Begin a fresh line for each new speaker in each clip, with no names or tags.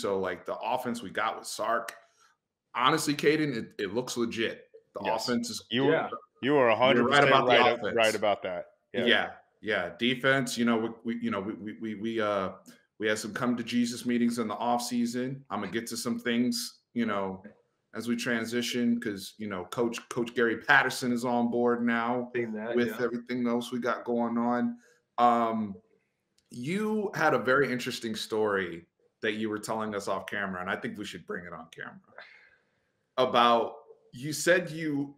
So like the offense we got with Sark, honestly, Caden, it looks legit. The offense is
you are
you're
100% right
offense.
about that.
Yeah. Defense, we had some come to Jesus meetings in the off season. I'm gonna get to some things, as we transition because Coach Gary Patterson is on board now with everything else we got going on. You had a very interesting story that you were telling us off camera, and I think we should bring it on camera. About you said you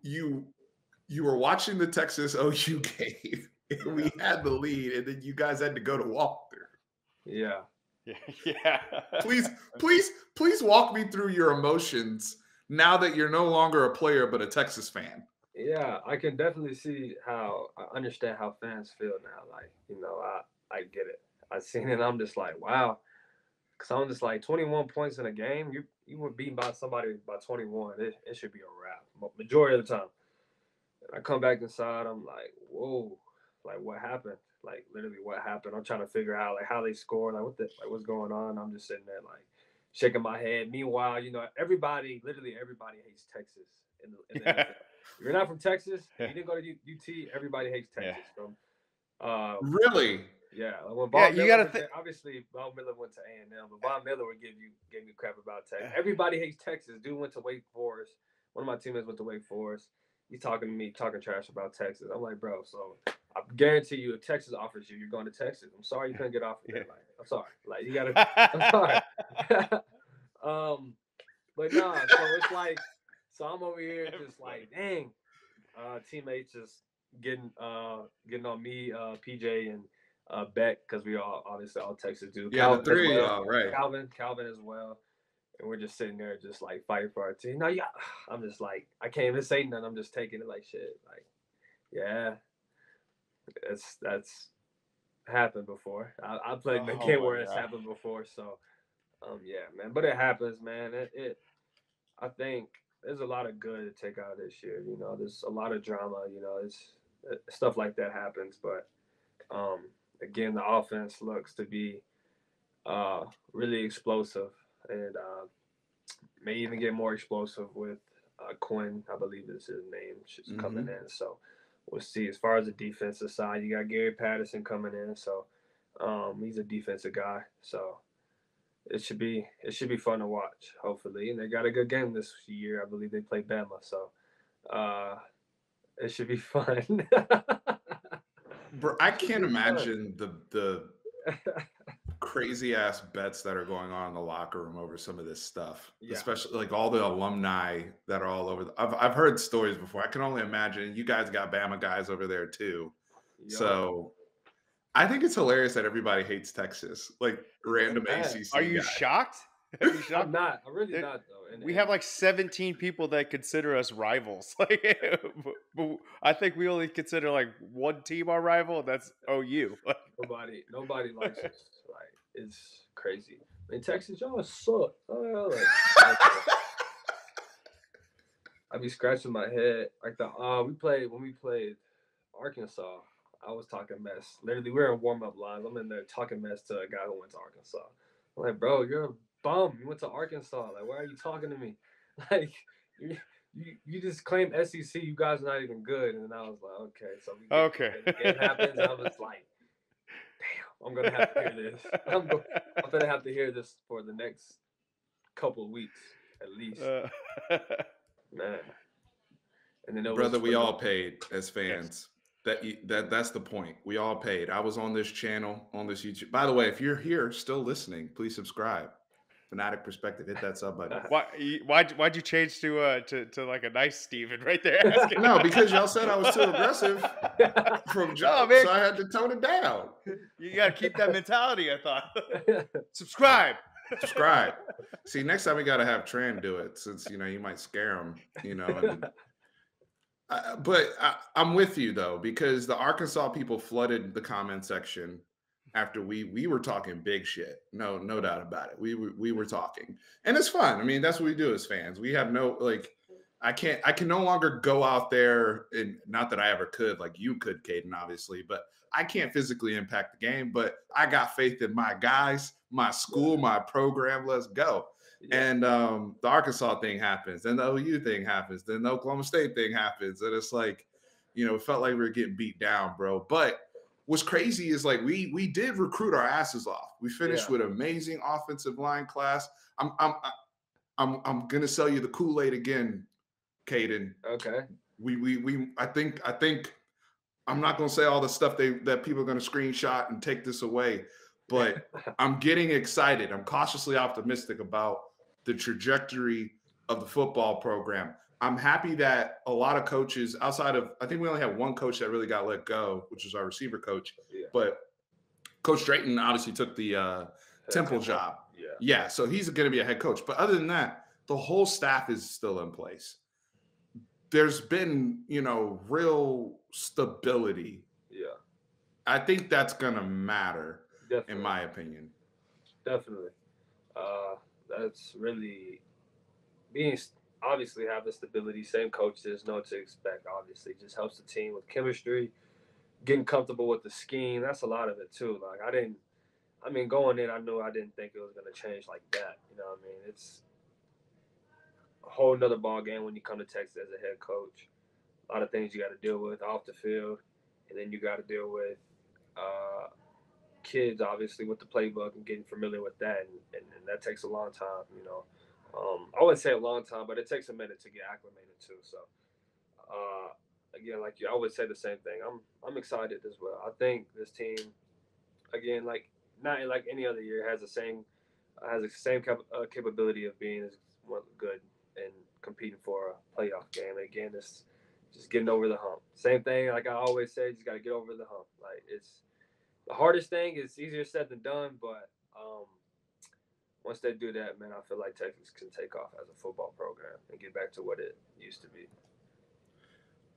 were watching the Texas OU game. We had the lead, and then you guys had to go to walkthrough.
Yeah.
Please walk me through your emotions now that you're no longer a player but a Texas fan.
Yeah, I can definitely see I understand how fans feel now. Like, I get it. I seen it. I'm just like, wow. Because I'm just like, 21 points in a game. You were beaten by somebody by 21. It should be a wrap. Majority of the time. And I come back inside. I'm like, whoa. Like, what happened? Like, literally, what happened? I'm trying to figure out like how they scored. Like, what's going on? I'm just sitting there like shaking my head. Meanwhile, literally everybody hates Texas in the NFL. If you're not from Texas, if you didn't go to UT, everybody hates Texas.
Really?
Yeah. When Bob Miller obviously Bob Miller went to A&M, but Bob Miller would give you crap about Texas. Everybody hates Texas. Dude went to Wake Forest. One of my teammates went to Wake Forest. He's talking to me, talking trash about Texas. I'm like, bro, so I guarantee you if Texas offers you, you're going to Texas. I'm sorry you couldn't get off of there. Like, I'm sorry. Like, you gotta I'm sorry. But no, so it's like, so I'm over here just like, dang, teammates just getting on me, PJ and Beck, because we all obviously all Texas dudes.
Yeah, the three, right?
Calvin as well. And we're just sitting there, just like fighting for our team. No, yeah, I'm just like, I can't even say nothing. I'm just taking it like shit. Like, yeah, that's happened before. I played in a game where it's happened before. So, yeah, man. But it happens, man. I think there's a lot of good to take out of this year. There's a lot of drama. It's stuff like that happens. But again, the offense looks to be really explosive, and may even get more explosive with Quinn, I believe is his name, is coming in. So we'll see. As far as the defensive side, you got Gary Patterson coming in. So he's a defensive guy. So it should be fun to watch, hopefully. And they got a good game this year. I believe they play Bama. So it should be fun.
Bro, I can't imagine the crazy ass bets that are going on in the locker room over some of this stuff, especially like all the alumni that are all over. I've heard stories before. I can only imagine. You guys got Bama guys over there too, so I think it's hilarious that everybody hates Texas, like random ACC.
Are you shocked? Are you shocked?
I'm not. I'm really not though.
We have like 17 people that consider us rivals. Like, but I think we only consider like one team our rival, and that's OU.
Nobody likes us. Like, it's crazy. In Texas, y'all suck. I be scratching my head like when we played Arkansas. I was talking mess. Literally, we were in warm-up lines. I'm in there talking mess to a guy who went to Arkansas. I'm like, bro, you're a bum. You went to Arkansas. Like, why are you talking to me? Like, you just claim SEC. You guys are not even good. And I was like, okay. So it happens. I was like, damn, I'm gonna have to hear this. I'm gonna have to hear this for the next couple of weeks at least. Man. And then
brother, we all paid as fans. That's the point. We all paid. I was on this channel, on this YouTube. By the way, if you're here still listening, please subscribe. Fanatic Perspective, hit that sub button.
Why'd you change to like a nice Steven right there?
No, because y'all said I was too aggressive from jump, so I had to tone it down.
You gotta keep that mentality, I thought. Subscribe.
See, next time we gotta have Tran do it, since you might scare him. But I'm with you though, because the Arkansas people flooded the comment section after we were talking big shit. No doubt about it. We were talking, and it's fun. I mean, that's what we do as fans. We have I can no longer go out there, and not that I ever could, like you could, Caden, obviously, but I can't physically impact the game, but I got faith in my guys, my school, my program. Let's go. Yeah. And the Arkansas thing happens, then the OU thing happens, then the Oklahoma State thing happens. And it's like, it felt like we were getting beat down, bro. But what's crazy is like we did recruit our asses off. We finished with amazing offensive line class. I'm gonna sell you the Kool-Aid again, Caden.
Okay.
I think I'm not gonna say all the stuff that people are gonna screenshot and take this away, but I'm getting excited. I'm cautiously optimistic about the trajectory of the football program. I'm happy that a lot of coaches outside of, I think we only had one coach that really got let go, which was our receiver coach. Yeah. But Coach Drayton obviously took the Temple job. Yeah. So he's going to be a head coach. But other than that, the whole staff is still in place. There's been, real stability. Yeah. I think that's going to matter, in my opinion.
Definitely. That's really obviously have the stability, same coaches, know what to expect, obviously. Just helps the team with chemistry, getting comfortable with the scheme. That's a lot of it, too. Like, going in, I knew I didn't think it was going to change like that. You know what I mean? It's a whole nother ball game when you come to Texas as a head coach. A lot of things you got to deal with off the field, and then you got to deal with kids, obviously, with the playbook and getting familiar with that, and that takes a long time, I wouldn't say a long time, but it takes a minute to get acclimated too. So, again, like you, I would say the same thing. I'm excited as well. I think this team, again, like not like any other year, has the same capability of being as good and competing for a playoff game. And again, it's just getting over the hump. Same thing, like I always say, just got to get over the hump. Like it's the hardest thing. It's easier said than done, but once they do that, man, I feel like Texas can take off as a football program and get back to what it used to be.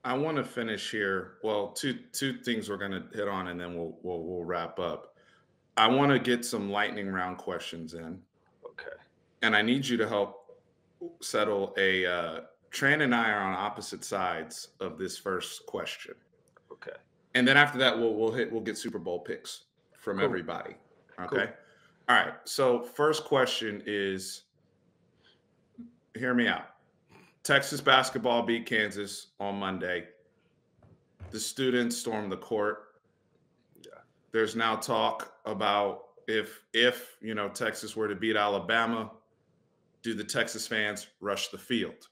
I want to finish here. Well, two things we're going to hit on, and then we'll wrap up. I want to get some lightning round questions in.
Okay.
And I need you to help settle a. Tran and I are on opposite sides of this first question.
Okay.
And then after that, we'll get Super Bowl picks from everybody. Okay. Cool. All right. So first question is, hear me out. Texas basketball beat Kansas on Monday. The students stormed the court. Yeah. There's now talk about if Texas were to beat Alabama, do the Texas fans rush the field?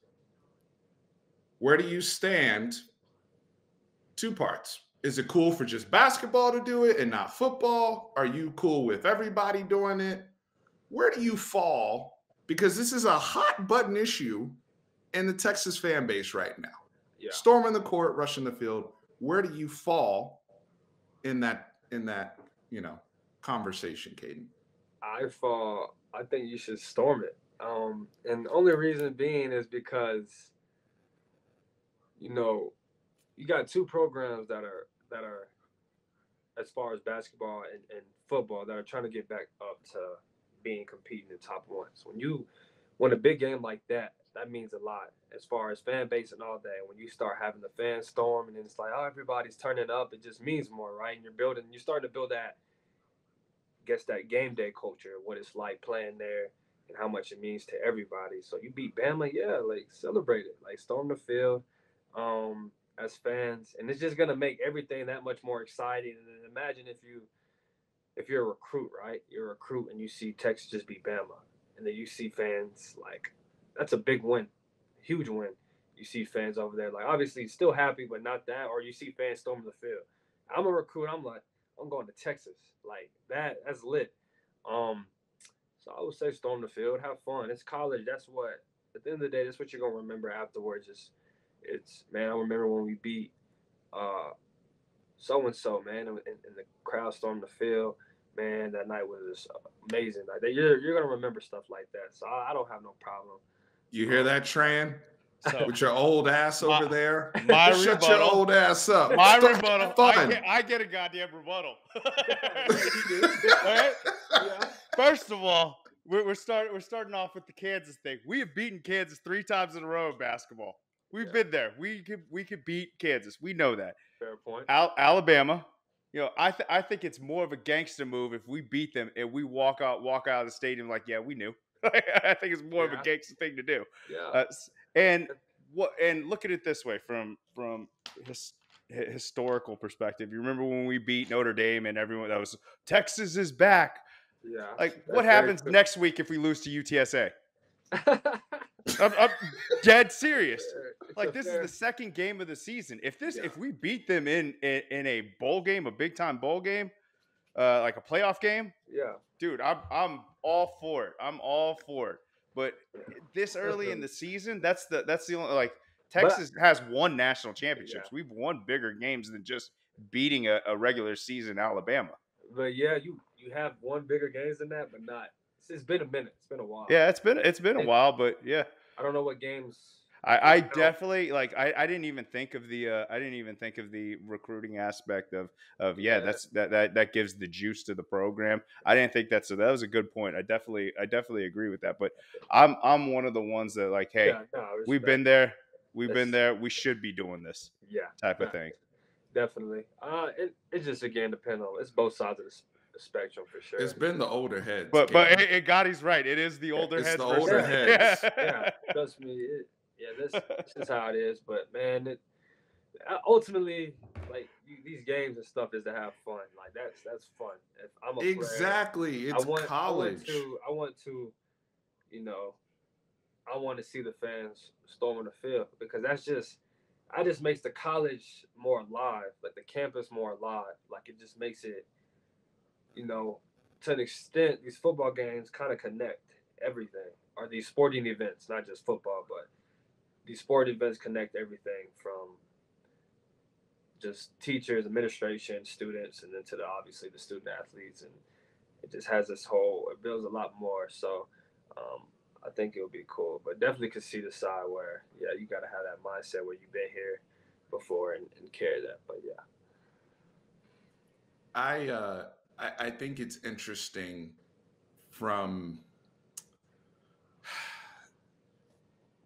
Where do you stand? Two parts. Is it cool for just basketball to do it and not football? Are you cool with everybody doing it? Where do you fall? Because this is a hot button issue in the Texas fan base right now. Yeah. Storming the court, rushing the field. Where do you fall in that conversation, Caden?
I think you should storm it. And the only reason being is because you got two programs that are as far as basketball and football that are trying to get back up to being competing in top ones. When you win a big game like that, that means a lot as far as fan base and all that. When you start having the fans storm and it's like, oh, everybody's turning up, it just means more, right? And you're starting to build that, that game day culture, what it's like playing there and how much it means to everybody. So you beat Bama, yeah, like celebrate it, like storm the field. As fans, and it's just gonna make everything that much more exciting. And then imagine if you're a recruit, right? You're a recruit and you see Texas just beat Bama, and then you see fans like that's a big win, huge win. You see fans over there like obviously still happy, but not that. Or you see fans storming the field. I'm a recruit. I'm like I'm going to Texas, like that's lit. So I would say storm the field, have fun. It's college. That's what at the end of the day, that's what you're gonna remember afterwards. It's man, I remember when we beat so and so, man, and the crowd stormed the field. Man, that night was just amazing. Like you're gonna remember stuff like that. So I don't have no problem.
You hear that, Tran? So, with your old ass over there,
shut
your old ass up.
My rebuttal. I get a goddamn rebuttal. All right. Yeah. First of all, we're starting off with the Kansas thing. We have beaten Kansas 3 times in a row in basketball. We've been there. We could beat Kansas. We know that.
Fair point.
Alabama, I think it's more of a gangster move if we beat them and we walk out of the stadium like, yeah, we knew. I think it's more of a gangster thing to do.
Yeah.
And look at it this way from historical perspective. You remember when we beat Notre Dame and everyone that was Texas is back.
Yeah.
Like, what happens next week if we lose to UTSA? I'm dead serious. Like, this is the second game of the season. If we beat them in a bowl game, a big time bowl game, like a playoff game, dude, I'm all for it. I'm all for it. But this early in the season, that's the only, like, Texas has won national championships.
Yeah.
We've won bigger games than just beating a regular season Alabama.
But yeah, you have won bigger games than that, but not. It's been a minute. It's been a while.
Yeah, it's been a while, but yeah.
I don't know what games.
I definitely, like, I didn't even think of the recruiting aspect of that gives the juice to the program. I didn't think that was a good point. I definitely agree with that. But I'm one of the ones that, like, hey, we've been there, we should be doing this.
Yeah,
type of thing.
Definitely. It just, again, depends on, it's both sides of the spectrum for sure.
It's been the older heads.
But Gotti's right. It is the older heads.
It's the older heads.
Yeah, trust me. This is how it is. But man, ultimately, like, these games and stuff is to have fun. Like, that's fun. If I'm a
exactly,
player,
it's college.
I want to, I want to see the fans storming the field, because that just makes the college more alive, like the campus more alive. Like, it just makes it, to an extent, these football games kind of connect everything, or these sporting events, not just football, but these sport events connect everything from just teachers, administration, students, and then to obviously the student athletes. And it just has it builds a lot more. So I think it would be cool, but definitely could see the side where, you got to have that mindset where you've been here before and carry that. But
I think it's interesting from.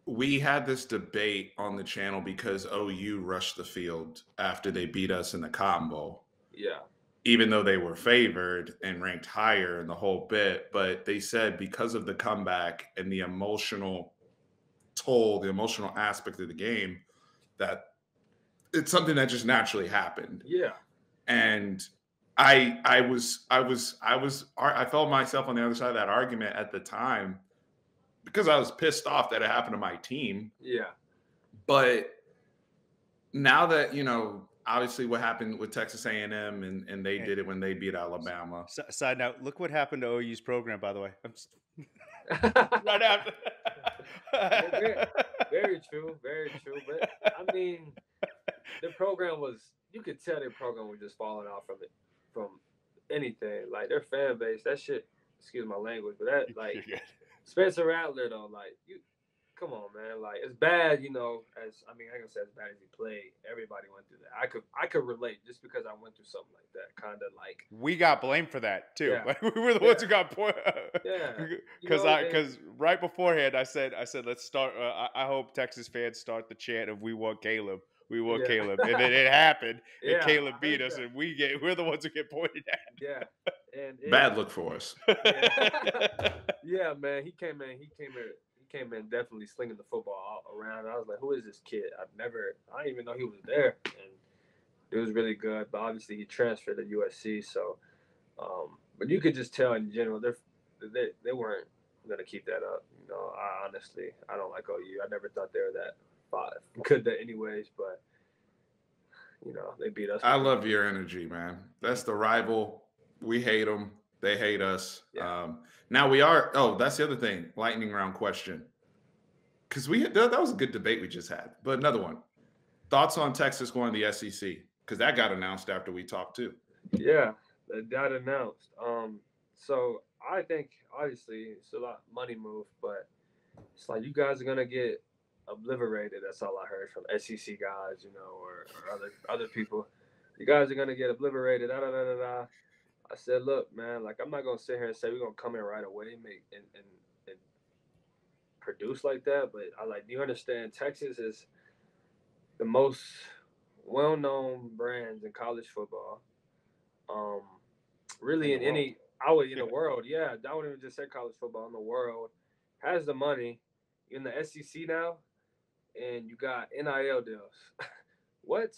We had this debate on the channel because OU rushed the field after they beat us in the Cotton Bowl.
Yeah.
Even though they were favored and ranked higher in the whole bit, but they said because of the comeback and the emotional toll, the emotional aspect of the game, that it's something that just naturally happened.
Yeah.
And I felt myself on the other side of that argument at the time, because I was pissed off that it happened to my team.
Yeah.
But now that, obviously what happened with Texas A&M and they did it when they beat Alabama.
Side note, look what happened to OU's program, by the way. Right after.
Very true. Very true. But, I mean, the program you could tell their program was just falling off from anything. Like, their fan base, that shit, excuse my language, but that, like, Spencer Rattler, though, like, come on, man. Like, it's bad, I ain't gonna say as bad as he played. Everybody went through that. I could relate just because I went through something like that. Kind of like,
we got blamed for that too.
Yeah.
Like, we were the ones who got
because
right beforehand I said let's start. I hope Texas fans start the chant of "We want Caleb." We want Caleb, and then it happened, and Caleb beat us, and we're the ones who get pointed at.
Yeah, and
bad look for us.
Yeah, man, he came in definitely slinging the football all around. I was like, who is this kid? I didn't even know he was there, and it was really good. But obviously, he transferred to USC, so. But you could just tell in general they weren't gonna keep that up. I don't like OU. I never thought they were that. Could that anyways, but they beat us.
I love your energy, man. That's the rival. We hate them. They hate us.
Yeah.
Now we are. Oh, that's the other thing. Lightning round question. Because that was a good debate we just had. But another one. Thoughts on Texas going to the SEC? Because that got announced after we talked too.
Yeah, that got announced. So I think obviously it's a lot of money move, but it's like you guys are gonna get obliterated. That's all I heard from SEC guys, or other people. You guys are gonna get obliterated. I said, look, man, like, I'm not gonna sit here and say we're gonna come in right away and make and produce like that. But do you understand? Texas is the most well-known brands in college football. really in any in the world. Yeah, I wouldn't even just say college football. In the world has the money. In the SEC now, and you got NIL deals. What?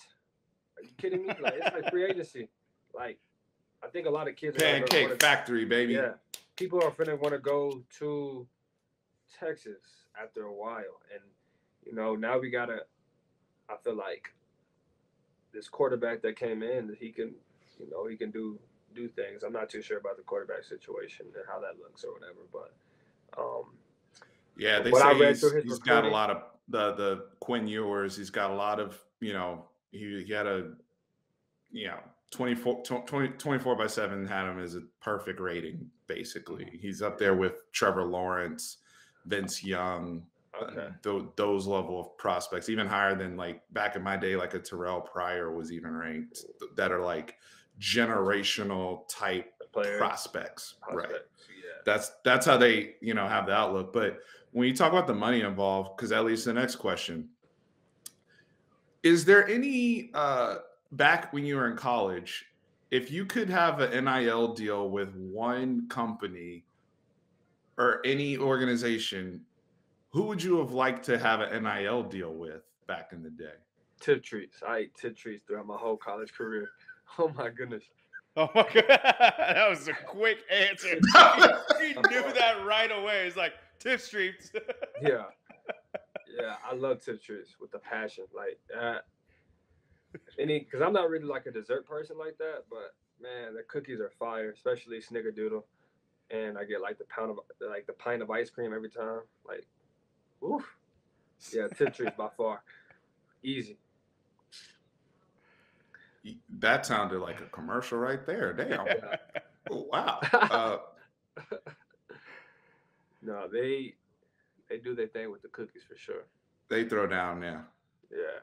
Are you kidding me? Like it's like free agency. Like I think a lot of kids
Pancake Factory, baby.
Yeah, people are finna want to go to Texas after a while, and now we gotta. I feel like this quarterback that came in, he can do things. I'm not too sure about the quarterback situation and how that looks or whatever, but
yeah, they say he's got a lot of the Quinn Ewers. He's got a lot of he had a 24/7 had him as a perfect rating. Basically, he's up there with Trevor Lawrence, Vince Young. Okay. Those level of prospects, even higher than like back in my day, like a Terrell Pryor was even ranked, that are like generational type prospects. Right. Yeah. That's how they, have the outlook. But when you talk about the money involved, because at least the next question, is there any, back when you were in college, if you could have an NIL deal with one company or any organization, who would you have liked to have an NIL deal with back in the day?
Tip treats. I ate tip treats throughout my whole college career. Oh my goodness.
Oh my god, that was a quick answer. He knew that right away. It's like tip treats.
Yeah, I love tip treats with a passion. Like because I'm not really like a dessert person like that, but man, the cookies are fire, especially Snickerdoodle, and I get like the pint of ice cream every time. Like. Oof. Yeah, tip treats by far. Easy.
That sounded like a commercial right there. Damn. Oh, wow.
No, they do their thing with the cookies for sure.
They throw down, yeah.
Yeah.